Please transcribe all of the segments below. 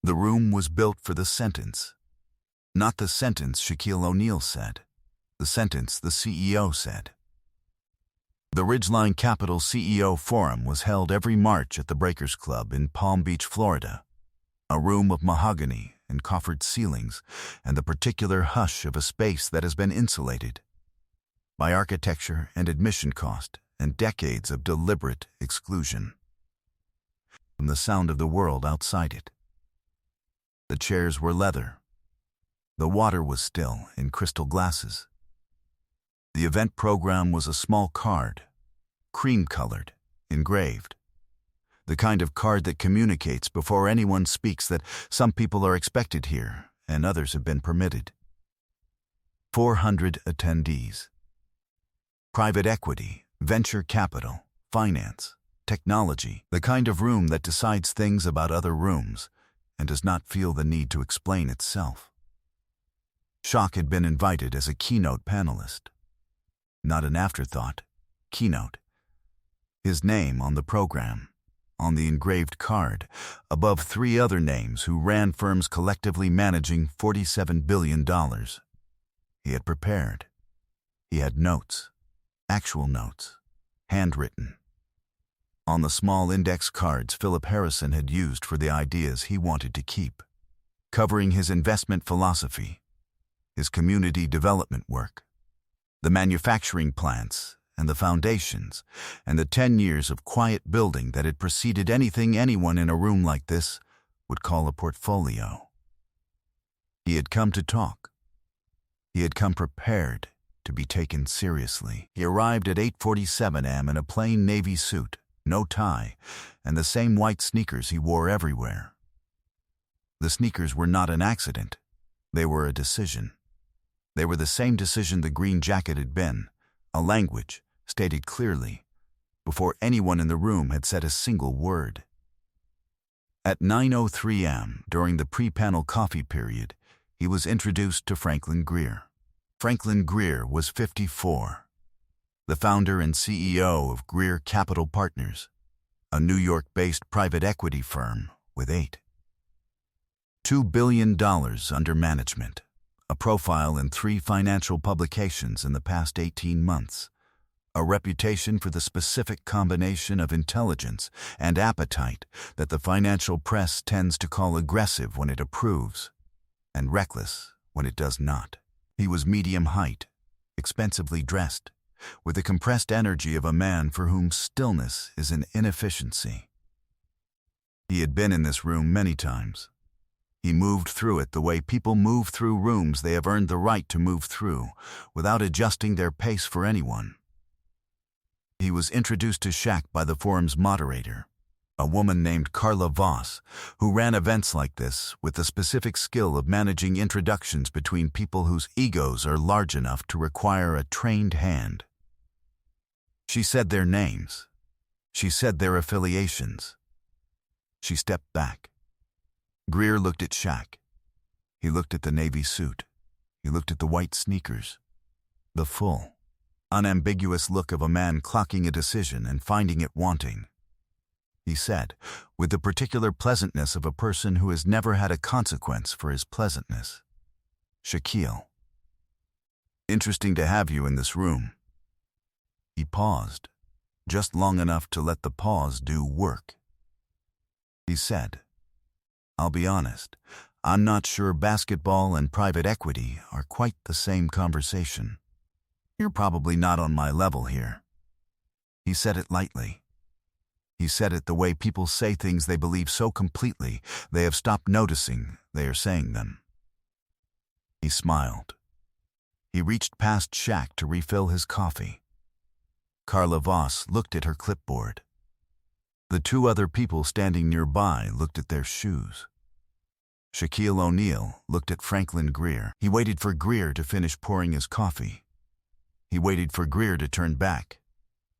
The room was built for the sentence. Not the sentence Shaquille O'Neal said. The sentence the CEO said. The Ridgeline Capital CEO Forum was held every March at the Breakers Club in Palm Beach, Florida. A room of mahogany and coffered ceilings and the particular hush of a space that has been insulated by architecture and admission cost and decades of deliberate exclusion from the sound of the world outside it. The chairs were leather. The water was still in crystal glasses. The event program was a small card, cream-colored, engraved. The kind of card that communicates before anyone speaks that some people are expected here and others have been permitted. 400 attendees. Private equity, venture capital, finance, technology, the kind of room that decides things about other rooms and does not feel the need to explain itself. Shaq had been invited as a keynote panelist. Not an afterthought, keynote. His name on the program, on the engraved card, above 3 other names who ran firms collectively managing $47 billion. He had prepared. He had notes, actual notes, handwritten. On the small index cards Philip Harrison had used for the ideas he wanted to keep, covering his investment philosophy, his community development work, the manufacturing plants and the foundations, and the 10 years of quiet building that had preceded anything anyone in a room like this would call a portfolio. He had come to talk. He had come prepared to be taken seriously. He arrived at 8:47 a.m. in a plain navy suit, no tie, and the same white sneakers he wore everywhere. The sneakers were not an accident. They were a decision. They were the same decision the green jacket had been, a language stated clearly, before anyone in the room had said a single word. At 9:03 a.m., during the pre-panel coffee period, he was introduced to Franklin Greer. Franklin Greer was 54, the founder and CEO of Greer Capital Partners, a New York-based private equity firm with $2 billion under management, a profile in 3 financial publications in the past 18 months, a reputation for the specific combination of intelligence and appetite that the financial press tends to call aggressive when it approves, and reckless when it does not. He was medium height, expensively dressed, with the compressed energy of a man for whom stillness is an inefficiency. He had been in this room many times. He moved through it the way people move through rooms they have earned the right to move through, without adjusting their pace for anyone. He was introduced to Shaq by the forum's moderator, a woman named Carla Voss, who ran events like this with the specific skill of managing introductions between people whose egos are large enough to require a trained hand. She said their names. She said their affiliations. She stepped back. Greer looked at Shaq. He looked at the navy suit. He looked at the white sneakers. The full, unambiguous look of a man clocking a decision and finding it wanting. He said, with the particular pleasantness of a person who has never had a consequence for his pleasantness, "Shaquille, interesting to have you in this room." He paused, just long enough to let the pause do work. He said, "I'll be honest, I'm not sure basketball and private equity are quite the same conversation. You're probably not on my level here." He said it lightly. He said it the way people say things they believe so completely they have stopped noticing they are saying them. He smiled. He reached past Shaq to refill his coffee. Carla Voss looked at her clipboard. The 2 other people standing nearby looked at their shoes. Shaquille O'Neal looked at Franklin Greer. He waited for Greer to finish pouring his coffee. He waited for Greer to turn back.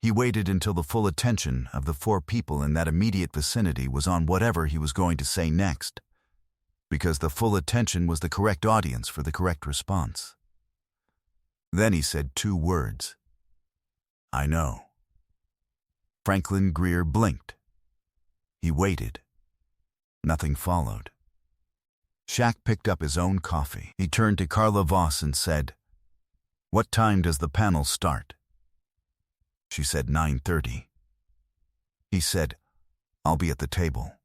He waited until the full attention of the 4 people in that immediate vicinity was on whatever he was going to say next, because the full attention was the correct audience for the correct response. Then he said 2 words. "I know." Franklin Greer blinked. He waited. Nothing followed. Shaq picked up his own coffee. He turned to Carla Voss and said, "What time does the panel start?" She said 9:30. He said, "I'll be at the table."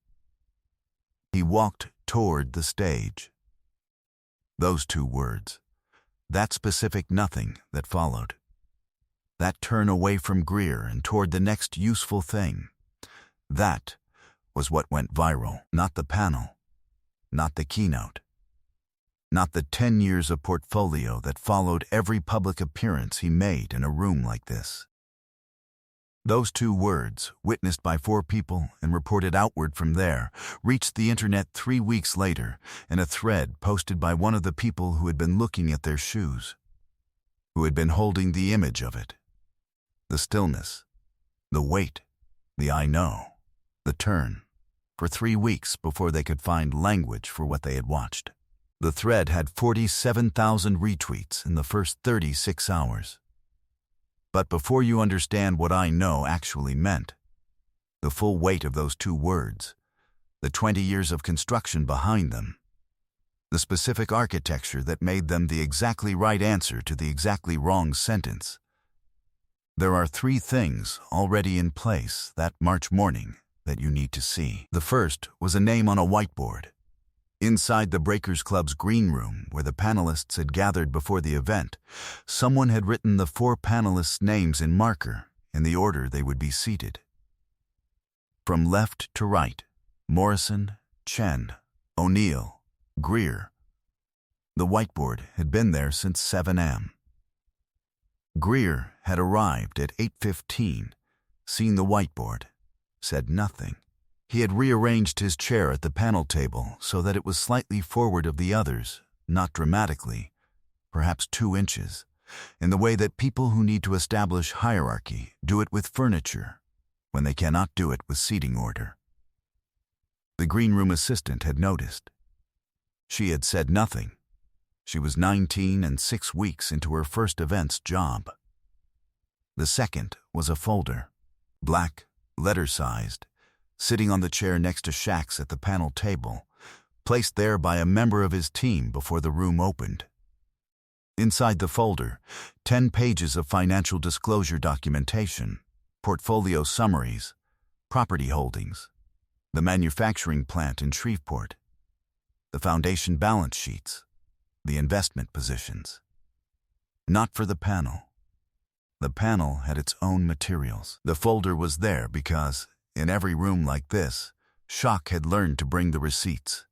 He walked toward the stage. Those two words, that specific nothing that followed, that turn away from Greer and toward the next useful thing, that was what went viral. Not the panel, not the keynote, not the 10 years of portfolio that followed every public appearance he made in a room like this. Those two words, witnessed by 4 people and reported outward from there, reached the internet 3 weeks later in a thread posted by one of the people who had been looking at their shoes, who had been holding the image of it. The stillness, the wait, the I know, the turn, for 3 weeks before they could find language for what they had watched. The thread had 47,000 retweets in the first 36 hours. But before you understand what I know actually meant, the full weight of those two words, the 20 years of construction behind them, the specific architecture that made them the exactly right answer to the exactly wrong sentence, there are 3 things already in place that March morning that you need to see. The first was a name on a whiteboard. Inside the Breakers Club's green room, where the panelists had gathered before the event, someone had written the 4 panelists' names in marker in the order they would be seated. From left to right, Morrison, Chen, O'Neill, Greer. The whiteboard had been there since 7 a.m. Greer had arrived at 8:15, seen the whiteboard, said nothing. He had rearranged his chair at the panel table so that it was slightly forward of the others, not dramatically, perhaps 2 inches, in the way that people who need to establish hierarchy do it with furniture when they cannot do it with seating order. The green room assistant had noticed. She had said nothing. She was 19 and 6 weeks into her first event's job. The second was a folder, black, letter-sized, sitting on the chair next to Shaq's at the panel table, placed there by a member of his team before the room opened. Inside the folder, 10 pages of financial disclosure documentation, portfolio summaries, property holdings, the manufacturing plant in Shreveport, the foundation balance sheets, the investment positions. Not for the panel. The panel had its own materials. The folder was there because, in every room like this, Shaq had learned to bring the receipts.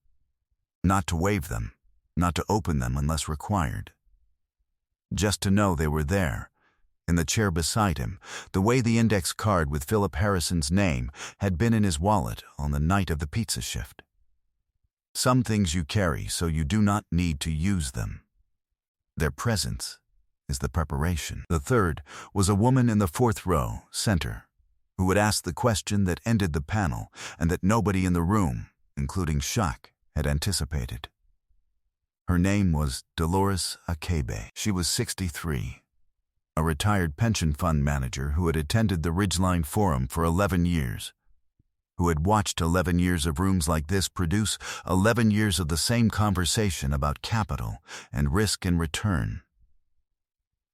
Not to waive them, not to open them unless required. Just to know they were there, in the chair beside him, the way the index card with Philip Harrison's name had been in his wallet on the night of the pizza shift. Some things you carry so you do not need to use them. Their presence is the preparation. The third was a woman in the 4th row, center, who would ask the question that ended the panel and that nobody in the room, including Shaq, had anticipated. Her name was Dolores Akebe. She was 63, a retired pension fund manager who had attended the Ridgeline Forum for 11 years, who had watched 11 years of rooms like this produce 11 years of the same conversation about capital and risk and return,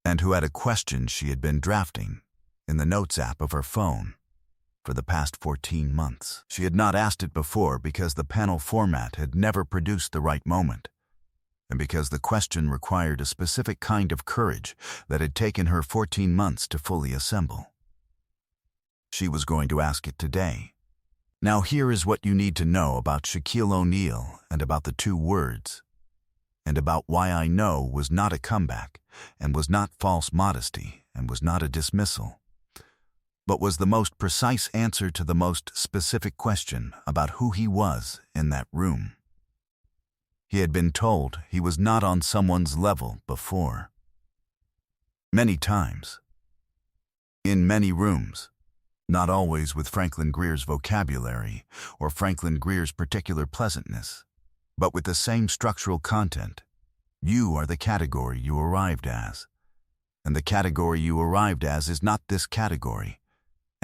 and who had a question she had been drafting in the Notes app of her phone for the past 14 months. She had not asked it before because the panel format had never produced the right moment, and because the question required a specific kind of courage that had taken her 14 months to fully assemble. She was going to ask it today. Now here is what you need to know about Shaquille O'Neal and about the 2 words, and about why I know was not a comeback, and was not false modesty, and was not a dismissal, but was the most precise answer to the most specific question about who he was in that room. He had been told he was not on someone's level before. Many times. In many rooms. Not always with Franklin Greer's vocabulary or Franklin Greer's particular pleasantness, but with the same structural content. You are the category you arrived as, and the category you arrived as is not this category,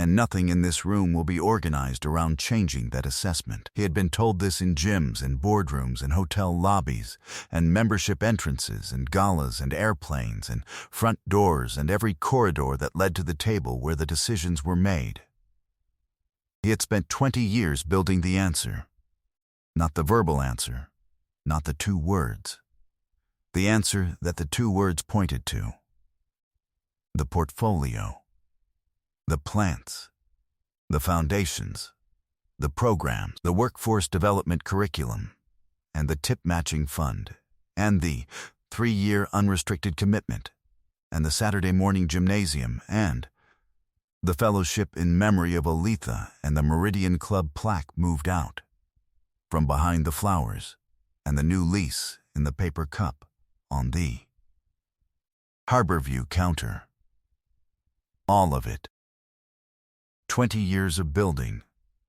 And nothing in this room will be organized around changing that assessment. He had been told this in gyms and boardrooms and hotel lobbies and membership entrances and galas and airplanes and front doors and every corridor that led to the table where the decisions were made. He had spent 20 years building the answer. Not the verbal answer, not the 2 words. The answer that the 2 words pointed to. The portfolio. The plants, the foundations, the programs, the workforce development curriculum, and the tip matching fund, and the 3-year unrestricted commitment, and the Saturday morning gymnasium, and the fellowship in memory of Oletha and the Meridian Club plaque moved out from behind the flowers, and the new lease in the paper cup on the Harborview counter. All of it. 20 years of building,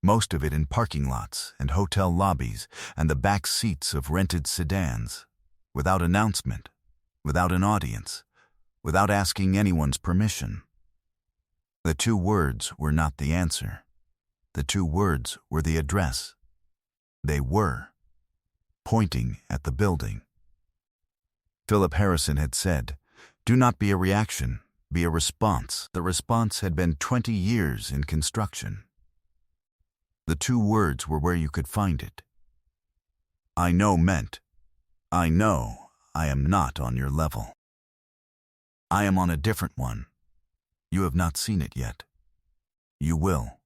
most of it in parking lots and hotel lobbies and the back seats of rented sedans, without announcement, without an audience, without asking anyone's permission. The 2 words were not the answer. The 2 words were the address. They were pointing at the building. Philip Harrison had said, "Do not be a reaction. Be a response." The response had been 20 years in construction. The 2 words were where you could find it. I know meant, I know I am not on your level. I am on a different one. You have not seen it yet. You will.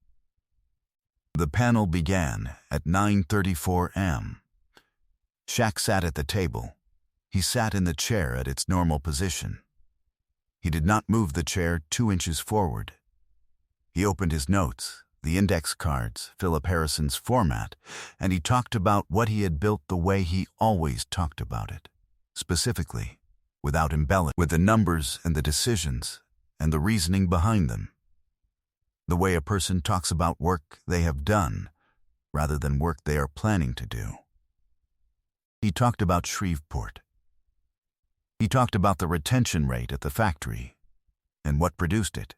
The panel began at 9:34 a.m. Shaq sat at the table. He sat in the chair at its normal position. He did not move the chair 2 inches forward. He opened his notes, the index cards, Philip Harrison's format, and he talked about what he had built the way he always talked about it, specifically, without embellishment, with the numbers and the decisions and the reasoning behind them. The way a person talks about work they have done, rather than work they are planning to do. He talked about Shreveport. He talked about the retention rate at the factory, and what produced it,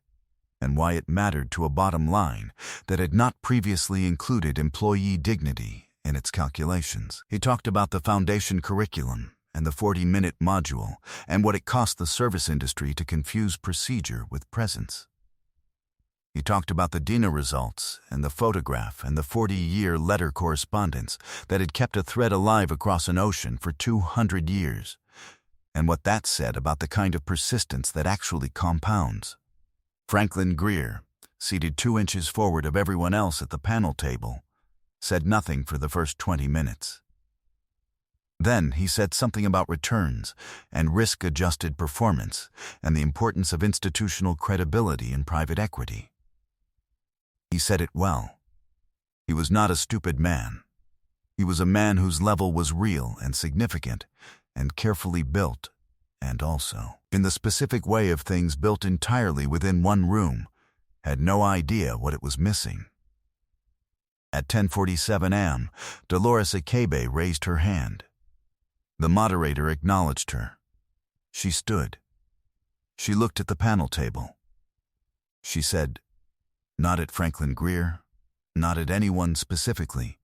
and why it mattered to a bottom line that had not previously included employee dignity in its calculations. He talked about the foundation curriculum and the 40-minute module, and what it cost the service industry to confuse procedure with presence. He talked about the DINA results and the photograph and the 40-year letter correspondence that had kept a thread alive across an ocean for 200 years, and what that said about the kind of persistence that actually compounds. Franklin Greer, seated 2 inches forward of everyone else at the panel table, said nothing for the first 20 minutes. Then he said something about returns and risk-adjusted performance and the importance of institutional credibility in private equity. He said it well. He was not a stupid man. He was a man whose level was real and significant and carefully built, and also, in the specific way of things built entirely within one room, had no idea what it was missing. At 10:47 a.m., Dolores Akebe raised her hand. The moderator acknowledged her. She stood. She looked at the panel table. She said, "Not at Franklin Greer, not at anyone specifically,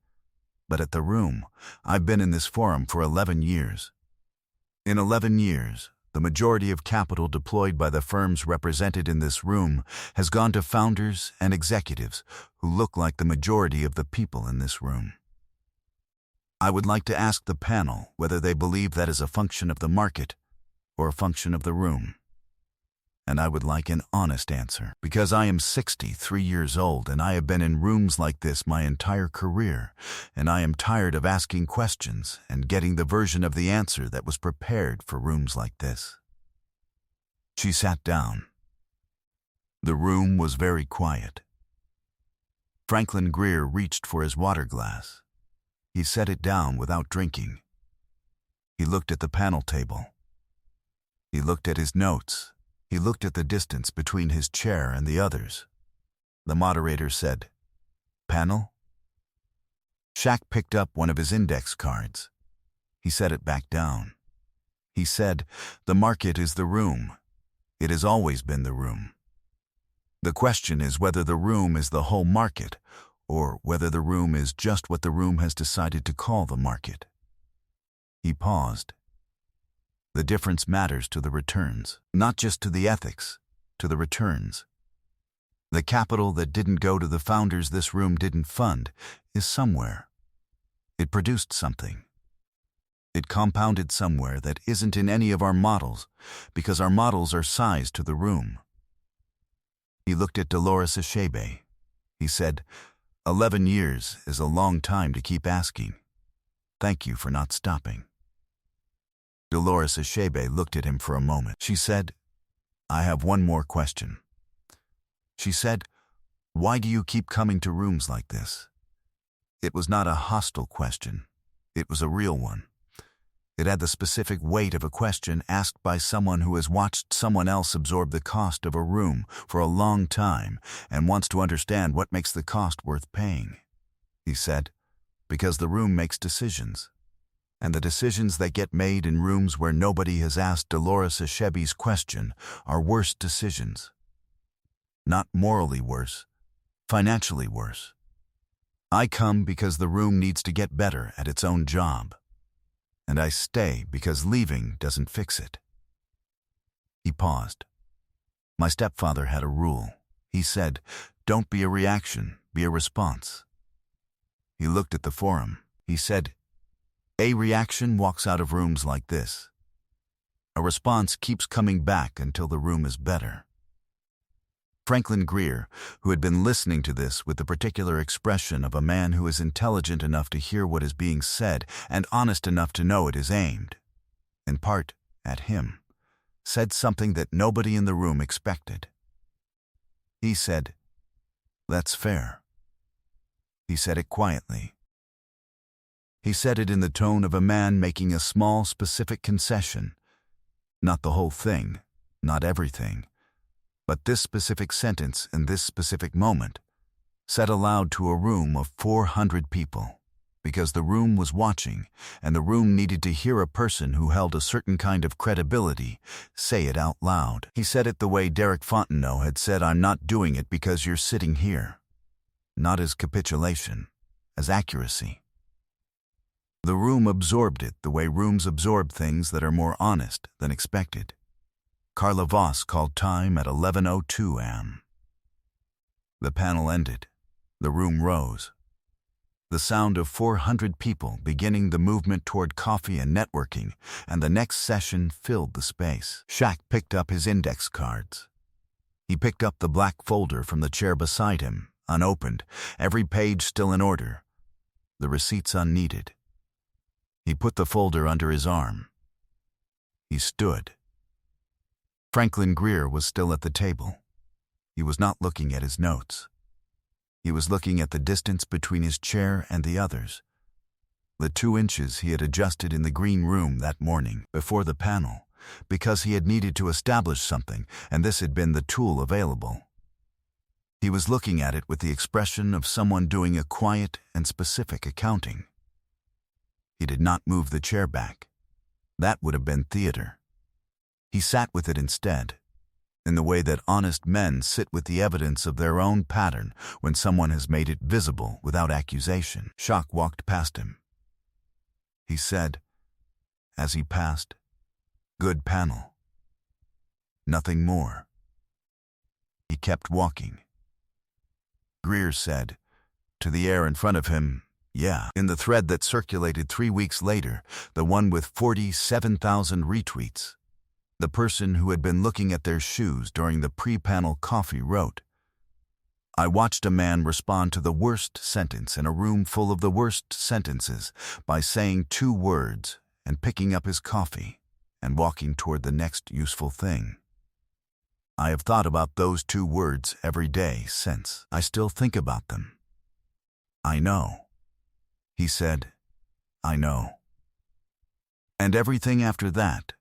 but at the room. I've been in this forum for 11 years. In 11 years, the majority of capital deployed by the firms represented in this room has gone to founders and executives who look like the majority of the people in this room. I would like to ask the panel whether they believe that is a function of the market or a function of the room. And I would like an honest answer, because I am 63 years old and I have been in rooms like this my entire career, and I am tired of asking questions and getting the version of the answer that was prepared for rooms like this." She sat down. The room was very quiet. Franklin Greer reached for his water glass. He set it down without drinking. He looked at the panel table. He looked at his notes. He looked at the distance between his chair and the others. The moderator said, "Panel?" Shaq picked up one of his index cards. He set it back down. He said, "The market is the room. It has always been the room." The question is whether the room is the whole market, or whether the room is just what the room has decided to call the market. He paused. The difference matters to the returns, not just to the ethics, to the returns. The capital that didn't go to the founders this room didn't fund is somewhere. It produced something. It compounded somewhere that isn't in any of our models, because our models are sized to the room. He looked at Dolores Achebe. He said, 11 years is a long time to keep asking. Thank you for not stopping. Dolores Achebe looked at him for a moment. She said, I have one more question. She said, why do you keep coming to rooms like this? It was not a hostile question. It was a real one. It had the specific weight of a question asked by someone who has watched someone else absorb the cost of a room for a long time and wants to understand what makes the cost worth paying. He said, because the room makes decisions. And the decisions that get made in rooms where nobody has asked Dolores Achebe's question are worse decisions. Not morally worse, financially worse. I come because the room needs to get better at its own job. And I stay because leaving doesn't fix it. He paused. My stepfather had a rule. He said, don't be a reaction, be a response. He looked at the forum. He said, a reaction walks out of rooms like this. A response keeps coming back until the room is better. Franklin Greer, who had been listening to this with the particular expression of a man who is intelligent enough to hear what is being said and honest enough to know it is aimed, in part, at him, said something that nobody in the room expected. He said, that's fair. He said it quietly. He said it in the tone of a man making a small, specific concession. Not the whole thing, not everything, but this specific sentence in this specific moment, said aloud to a room of 400 people, because the room was watching, and the room needed to hear a person who held a certain kind of credibility say it out loud. He said it the way Derek Fontenot had said, I'm not doing it because you're sitting here. Not as capitulation, as accuracy. The room absorbed it the way rooms absorb things that are more honest than expected. Carla Voss called time at 11:02 am. The panel ended. The room rose. The sound of 400 people beginning the movement toward coffee and networking, and the next session filled the space. Shaq picked up his index cards. He picked up the black folder from the chair beside him, unopened, every page still in order, the receipts unneeded. He put the folder under his arm. He stood. Franklin Greer was still at the table. He was not looking at his notes. He was looking at the distance between his chair and the others. The 2 inches he had adjusted in the green room that morning before the panel, because he had needed to establish something, and this had been the tool available. He was looking at it with the expression of someone doing a quiet and specific accounting. He did not move the chair back. That would have been theater. He sat with it instead, in the way that honest men sit with the evidence of their own pattern when someone has made it visible without accusation. Shaq walked past him. He said, as he passed, good panel. Nothing more. He kept walking. Greer said, to the air in front of him, yeah. In the thread that circulated 3 weeks later, the one with 47,000 retweets, the person who had been looking at their shoes during the pre-panel coffee wrote, I watched a man respond to the worst sentence in a room full of the worst sentences by saying 2 words and picking up his coffee and walking toward the next useful thing. I have thought about those 2 words every day since. I still think about them. I know. He said, I know. And everything after that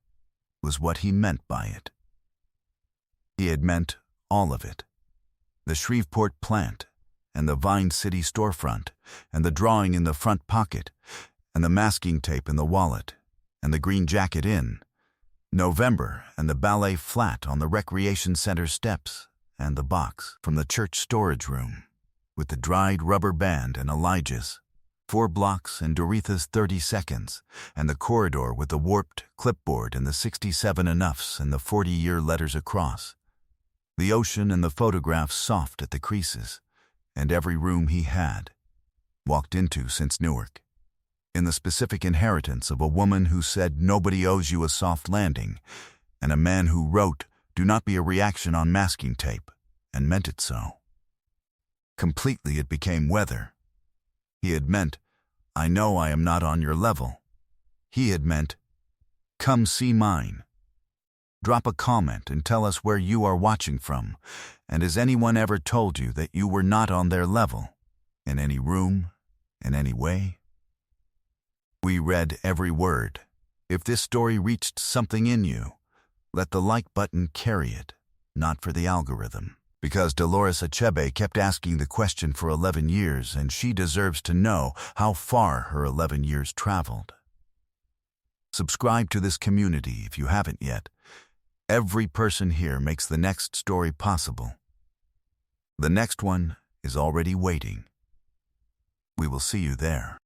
was what he meant by it. He had meant all of it. The Shreveport plant, and the Vine City storefront, and the drawing in the front pocket, and the masking tape in the wallet, and the Green Jacket Inn, November and the ballet flat on the recreation center steps, and the box from the church storage room, with the dried rubber band and Elijah's, 4 blocks and Doretha's 30 seconds, and the corridor with the warped clipboard and the 67 enoughs and the 40-year letters across. The ocean and the photographs soft at the creases, and every room he had walked into since Newark. In the specific inheritance of a woman who said nobody owes you a soft landing, and a man who wrote, "Do not be a reaction on masking tape," and meant it so. Completely it became weather. He had meant, "I know I am not on your level." He had meant, "Come see mine." Drop a comment and tell us where you are watching from, and has anyone ever told you that you were not on their level, in any room, in any way? We read every word. If this story reached something in you, let the like button carry it, not for the algorithm. Because Dolores Achebe kept asking the question for 11 years, and she deserves to know how far her 11 years traveled. Subscribe to this community if you haven't yet. Every person here makes the next story possible. The next one is already waiting. We will see you there.